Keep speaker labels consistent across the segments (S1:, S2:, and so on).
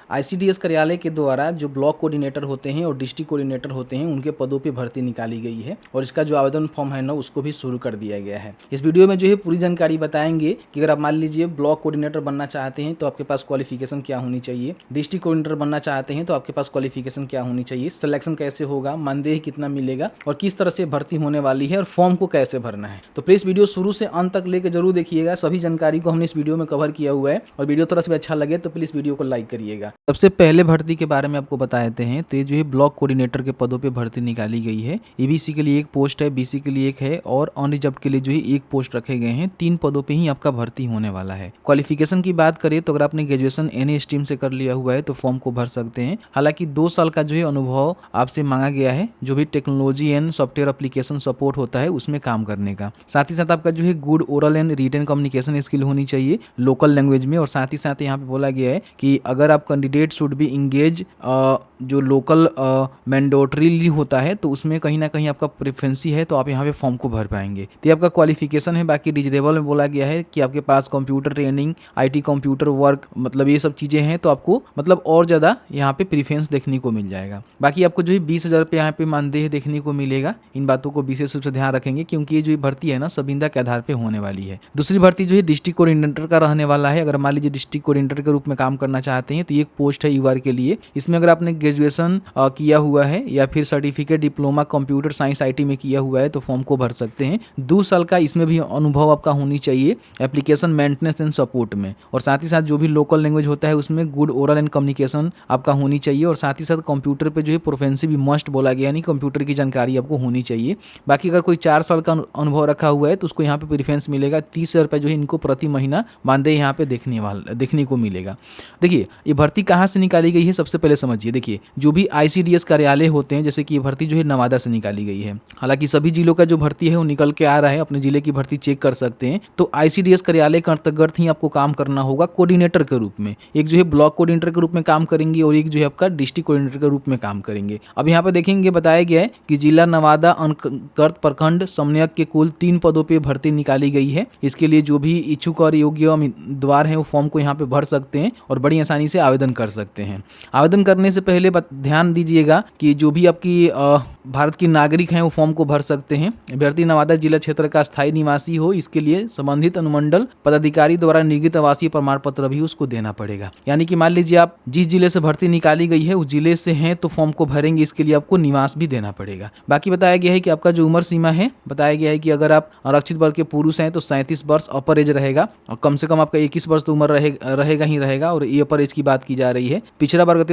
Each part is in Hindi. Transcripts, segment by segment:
S1: आईसीडीएस कार्यालय के द्वारा जो ब्लॉक कोऑर्डिनेटर होते हैं और डिस्ट्रिक्ट कोऑर्डिनेटर होते हैं उनके पदों पे भर्ती निकाली गई है और इसका जो आवेदन फॉर्म है ना उसको भी शुरू कर दिया गया है। इस वीडियो में जो है पूरी जानकारी बताएंगे कि अगर आप मान लीजिए ब्लॉक कोऑर्डिनेटर बनना चाहते हैं तो आपके पास क्वालिफिकेशन क्या होनी चाहिए, डिस्ट्रिक्ट कोऑर्डिनेटर बनना चाहते हैं तो आपके पास क्वालिफिकेशन क्या होनी चाहिए, सिलेक्शन कैसे होगा, मानदेय कितना मिलेगा और किस तरह से भर्ती होने वाली है और फॉर्म को कैसे भरना है। तो प्लीज वीडियो शुरू से अंत तक लेकर जरूर देखिएगा। सभी जानकारी को हमने इस वीडियो में कवर किया हुआ है और वीडियो थोड़ा सा भी अच्छा लगे तो प्लीज वीडियो को लाइक करिएगा। सबसे पहले भर्ती के बारे में आपको बता देते हैं। तो ये जो है ब्लॉक कोऑर्डिनेटर के पदों पे भर्ती निकाली गई है। एबीसी के लिए एक पोस्ट है, बीसी के लिए एक है और अनरिजर्व्ड के लिए जो है एक पोस्ट रखे गए हैं। 3 पदों पे ही आपका भर्ती होने वाला है। क्वालिफिकेशन की बात करें तो अगर आपने ग्रेजुएशन एनी स्ट्रीम से कर लिया हुआ है तो फॉर्म को भर सकते हैं। हालांकि 2 साल का जो है अनुभव आपसे मांगा गया है, जो भी technology and software application support होता है उसमें काम करने का। साथ ही साथ आपका जो है good oral and written communication skill होनी चाहिए लोकल लैंग्वेज में। और साथ ही साथ यहाँ पे बोला गया है कि अगर आप कैंडिडेट शुड बी इंगेज जो लोकल मैंडेटरीली होता है तो उसमें कहीं ना कहीं आपका प्रेफरेंसी है तो आप यहाँ पे फॉर्म को भर पाएंगे। तो ये आपका क्वालिफिकेशन है। बाकी डिजिटेबल में बोला गया है कि आपके पास computer training, IT computer work, मतलब ये सब चीज़ें हैं तो आपको मतलब और ज़्यादा यहाँ पे प्रीफरेंस देखने को मिल जाएगा। बाकी आपको जो है 20,000 रुपये यहाँ पे मानदेय देखने को मिलेगा। इन बातों को विशेष रूप से ध्यान रखेंगे क्योंकि ये जो भर्ती है ना संविदा के आधार पर होने वाली है। दूसरी भर्ती जो है डिस्ट्रिक्ट कोऑर्डिनेटर का रहने वाला है। अगर मान लीजिए डिस्ट्रिक्ट कोऑर्डिनेटर के रूप में काम करना चाहते हैं तो एक पोस्ट है यूआर के लिए। इसमें अगर आपने ग्रेजुएशन किया हुआ है या फिर certificate diploma computer science IT में किया हुआ है तो फॉर्म को भर सकते हैं। 2 साल का इसमें भी अनुभव आपका होनी चाहिए एप्लीकेशन मेंटेनेंस एंड सपोर्ट में। और साथ ही साथ जो भी लोकल लैंग्वेज होता है उसमें गुड ओरल एंड कम्युनिकेशन आपका होनी चाहिए। और साथ ही साथ कंप्यूटर पे जो है प्रोफेंसी भी मस्ट बोला गया, यानी कंप्यूटर की जानकारी आपको होनी चाहिए। बाकी अगर कोई 4 साल का अनुभव रखा हुआ है तो उसको यहाँ पे प्रेफरेंस मिलेगा। 30,000 रुपये जो है इनको प्रति महीना मानदेय यहाँ पे देखने को मिलेगा। देखिए ये भर्ती कहाँ से निकाली गई है सबसे पहले समझिए। देखिए जो भी आईसीडीएस कार्यालय होते हैं, जैसे कि ये भर्ती जो है नवादा से निकाली गई है। हालांकि सभी जिलों का जो भर्ती है वो निकल के आ रहा है, अपने जिले की भर्ती चेक कर सकते हैं। तो आईसीडीएस कार्यालय के अंतर्गत ही आपको काम करना होगा कोऑर्डिनेटर के रूप में। एक जो है ब्लॉक कोऑर्डिनेटर के रूप में काम करेंगे और एक जो है आपका डिस्ट्रिक्ट कोऑर्डिनेटर के रूप में काम करेंगे। अब यहाँ पे देखेंगे बताया गया है कि जिला नवादा अंतर्गत प्रखंड समन्वयक के कुल 3 पदों पर भर्ती निकाली गई है। इसके लिए जो भी इच्छुक और योग्य उम्मीदवार हैं वो फॉर्म को यहाँ पे भर सकते हैं और बड़ी आसानी से आवेदन कर सकते हैं। आवेदन करने से पहले ध्यान दीजिएगा कि जो भी आपकी भारत की नागरिक हैं वो फॉर्म को भर सकते हैं। अभ्यर्थी नवादा जिला क्षेत्र का स्थायी निवासी हो, इसके लिए संबंधित अनुमंडल पदाधिकारी द्वारा निर्गत आवासीय प्रमाण पत्र भी उसको देना पड़ेगा। यानी कि मान लीजिए आप जिस जिले से भर्ती निकाली गई है उस जिले से हैं तो फॉर्म को भरेंगे, इसके लिए आपको निवास भी देना पड़ेगा। बाकी बताया गया है कि आपका जो उम्र सीमा है, बताया गया है कि अगर आप आरक्षित वर्ग के पुरुष हैं तो 37 वर्ष अपर एज रहेगा और कम से कम आपका 21 वर्ष तो उम्र रहेगा और ये अपर एज की बात की जा रही है। पिछड़ा वर्ग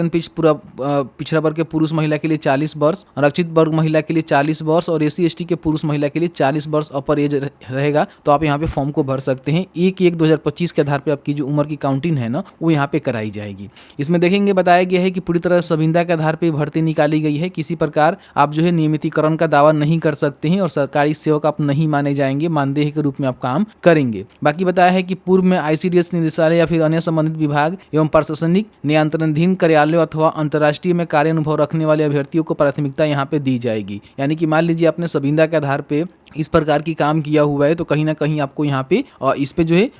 S1: पिछड़ा वर्ग के पुरुष महिला के लिए 40 वर्ष, आरक्षित वर्ग महिला के लिए 40 वर्ष और एससी एसटी के पुरुष महिला के लिए 40 वर्ष अपर एज रहेगा। तो आप यहाँ पे फॉर्म को भर सकते हैं। 1/1/2025 के आधार पे आपकी जो उम्र की काउंटिंग है ना वो यहाँ पे कराई जाएगी। इसमें देखेंगे बताया गया है कि पूरी तरह संविदा के आधार पे भर्ती निकाली गई है। किसी प्रकार आप जो है नियमितीकरण का दावा नहीं कर सकते हैं और सरकारी सेवक आप नहीं माने जाएंगे, मानदेय के रूप में आप काम करेंगे। बाकी बताया है कि पूर्व में आईसीडीएस निदेशालय या फिर अन्य संबंधित विभाग एवं प्रशासनिक नियंत्रणाधीन कार्यालय अथवा अंतर्राष्ट्रीय में कार्य अनुभव रखने वाले अभ्यर्थियों को प्राथमिकता यहाँ पे दी जाएगी। यानी कि मान लीजिए आपने संविदा के आधार पे इस प्रकार की काम किया हुआ है तो कहीं ना कहीं आपको यहाँ पे इस पे जो है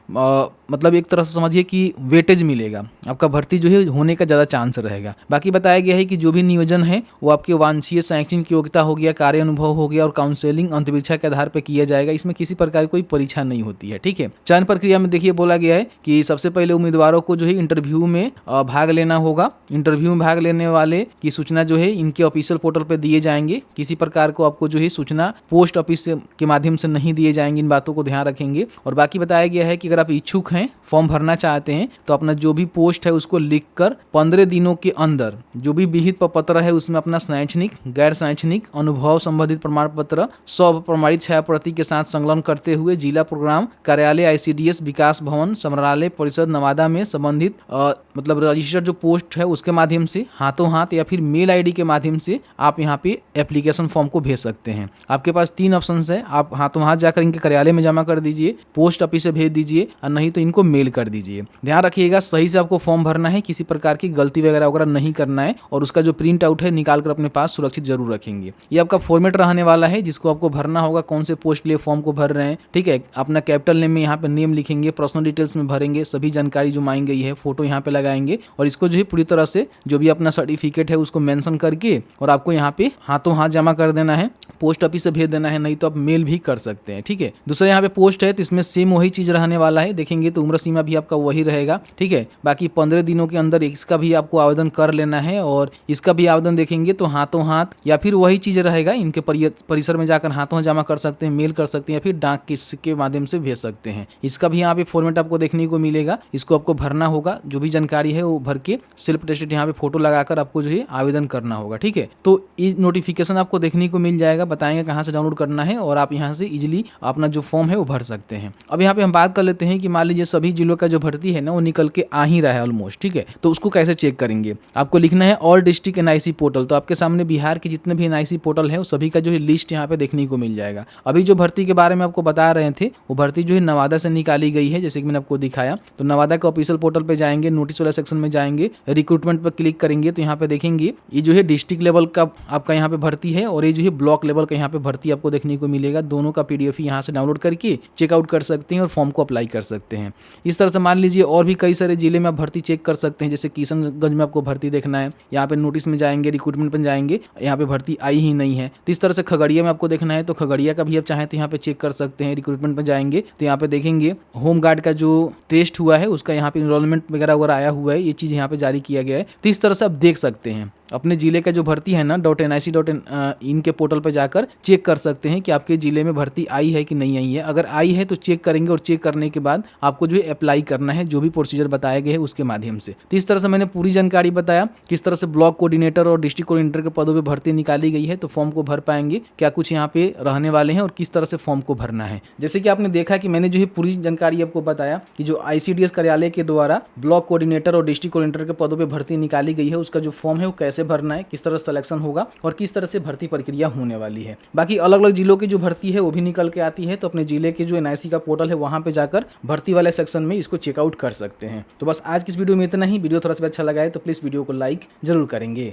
S1: मतलब एक तरह से समझिए कि वेटेज मिलेगा, आपका भर्ती जो है होने का ज़्यादा चांस रहेगा। बाकी बताया गया है कि जो भी नियोजन है वो आपके वांछनीय शैक्षणिक योग्यता हो गया, कार्य अनुभव हो गया और काउंसलिंग अंतरिक्षा के आधार पर किया जाएगा। इसमें किसी प्रकार की कोई परीक्षा नहीं होती है। ठीक है। चयन प्रक्रिया में देखिए बोला गया है कि सबसे पहले उम्मीदवारों को जो है इंटरव्यू में भाग लेना होगा। इंटरव्यू में भाग लेने वाले की सूचना जो है इनके ऑफिशियल पोर्टल पर दिए जाएंगे। किसी प्रकार को आपको जो है सूचना पोस्ट ऑफिस के माध्यम से नहीं दिए जाएंगे। इन बातों को ध्यान रखेंगे। और बाकी बताया गया है कि अगर आप इच्छुक हैं, फॉर्म भरना चाहते हैं तो अपना जो भी पोस्ट है उसको लिखकर 15 दिनों के अंदर जो भी विहित पत्र है उसमें अपना शैक्षणिक, गैर शैक्षणिक अनुभव संबंधित प्रमाण पत्र 100 प्रमाणित छाया प्रति के साथ संलग्न करते हुए जिला प्रोग्राम कार्यालय आईसीडीएस विकास भवन समरालय परिषद नवादा में संबंधित मतलब रजिस्टर्ड जो पोस्ट है उसके माध्यम से हाथों हाथ या फिर मेल आईडी के माध्यम से आप यहाँ पे एप्लीकेशन फॉर्म को भेज सकते हैं। आपके पास 3 ऑप्शन है, आप हाथों हाथ जाकर इनके कार्यालय में जमा कर दीजिए, पोस्ट ऑफिस से भेज दीजिए और नहीं तो इनको मेल कर दीजिए। ध्यान रखिएगा सही से आपको फॉर्म भरना है, किसी प्रकार की गलती वगैरह नहीं करना है और उसका जो प्रिंट आउट है निकाल कर अपने पास सुरक्षित जरूर रखेंगे। ये आपका फॉर्मेट रहने वाला है जिसको आपको भरना होगा, कौन से पोस्ट के लिए फॉर्म को भर रहे हैं। ठीक है, अपना कैपिटल नेम में यहाँ पे नेम लिखेंगे, पर्सनल डिटेल्स में भरेंगे, सभी जानकारी जो मांगी गई है, फोटो यहाँ पे लगाएंगे और इसको जो है पूरी तरह से जो भी अपना सर्टिफिकेट है उसको मेंशन करके और आपको यहाँ पे हाथों हाथ जमा कर देना है, पोस्ट ऑफिस से भेज देना है, नहीं तो आप मेल भी कर सकते हैं। ठीक है, दूसरा यहाँ पे पोस्ट है तो इसमें सेम वही चीज रहने वाला है, देखेंगे तो उम्र सीमा भी आपका वही रहेगा। ठीक है, बाकी 15 दिनों के अंदर इसका भी आपको आवेदन कर लेना है और इसका भी आवेदन देखेंगे तो हाथों हाथ या फिर वही चीज रहेगा, इनके परिसर में जाकर हाथों हाथ जमा कर सकते हैं, मेल कर सकते हैं या फिर डाक के माध्यम से भेज सकते हैं। इसका भी यहाँ पे फॉर्मेट आपको देखने को मिलेगा, इसको आपको भरना होगा, जो भी जानकारी है वो भर के सेल्फ अटेस्टेड यहाँ पे फोटो लगाकर आपको जो है आवेदन करना होगा। ठीक है, तो ये नोटिफिकेशन आपको देखने को मिल जाएगा, बताएंगे कहाँ से डाउनलोड करना है और आप यहाँ से इजिली अपना जो फॉर्म है वो भर सकते हैं। अब यहाँ पे हम बात कर लेते हैं कि मान लीजिए सभी जिलों का जो भर्ती है ना वो निकल के आ ही रहा है ऑलमोस्ट। ठीक है, तो उसको कैसे चेक करेंगे, आपको लिखना है ऑल डिस्ट्रिक्ट एनआईसी पोर्टल। तो आपके सामने बिहार के जितने भी एनआईसी पोर्टल है वो सभी का जो है लिस्ट यहाँ पे देखने को मिल जाएगा। अभी जो भर्ती के बारे में आपको बता रहे थे वो भर्ती जो है नवादा से निकाली गई है, जैसे कि मैंने आपको दिखाया। तो नवादा के ऑफिशियल पोर्टल पे जाएंगे, नोटिस वाला सेक्शन में जाएंगे, रिक्रूटमेंट पर क्लिक करेंगे तो यहाँ पे देखेंगे ये जो है डिस्ट्रिक्ट लेवल का आपका यहाँ पे भर्ती है और ये जो है ब्लॉक लेवल का यहाँ पे भर्ती आपको देखने को मिलेगा। दोनों का पीडीएफ यहाँ से डाउनलोड करके चेकआउट कर सकते हैं और फॉर्म को अप्लाई कर सकते हैं। इस तरह से मान लीजिए और भी कई सारे जिले में आप भर्ती चेक कर सकते हैं, जैसे किशनगंज में आपको भर्ती देखना है, यहाँ पे नोटिस में जाएंगे, रिक्रूटमेंट पर जाएंगे, यहाँ पे भर्ती आई ही नहीं है। तो इस तरह से खगड़िया में आपको देखना है तो खगड़िया का भी आप चाहें तो यहाँ पे चेक कर सकते हैं। रिक्रूटमेंट पर जाएंगे तो यहाँ पे देखेंगे होम गार्ड का जो टेस्ट हुआ है उसका यहाँ पे इनरोलमेंट वगैरह आया हुआ है, ये चीज यहाँ पे जारी किया गया है। तो इस तरह से आप देख सकते हैं अपने जिले का जो भर्ती है ना .nic.in के पोर्टल पर जाकर चेक कर सकते हैं कि आपके जिले में भर्ती आई है कि नहीं आई है। अगर आई है तो चेक करेंगे और चेक करने के बाद आपको जो है अप्लाई करना है, जो भी प्रोसीजर बताए गए हैं उसके माध्यम से। तो इस तरह से मैंने पूरी जानकारी बताया किस तरह से ब्लॉक कोऑर्डिनेटर और डिस्ट्रिक्ट कोऑर्डिनेटर के पदों पर भर्ती निकाली गई है। तो फॉर्म को भर पाएंगे, क्या कुछ यहाँ पे रहने वाले हैं और किस तरह से फॉर्म को भरना है। जैसे कि आपने देखा कि मैंने जो है पूरी जानकारी आपको बताया कि जो ICDS कार्यालय के द्वारा ब्लॉक कोऑर्डिनेटर और डिस्ट्रिक्ट कोऑर्डिनेटर के पदों पर भर्ती निकाली गई है, उसका जो फॉर्म है वो कैसे भरना है, किस तरह सिलेक्शन होगा और किस तरह से भर्ती प्रक्रिया होने वाली है। बाकी अलग अलग जिलों की जो भर्ती है वो भी निकल के आती है, तो अपने जिले के जो NIC का पोर्टल है वहां पे जाकर भर्ती वाले सेक्शन में इसको चेकआउट कर सकते हैं। तो बस आज की इस वीडियो में इतना ही। वीडियो थोड़ा सा अच्छा लगा है तो प्लीज वीडियो को लाइक जरूर करेंगे।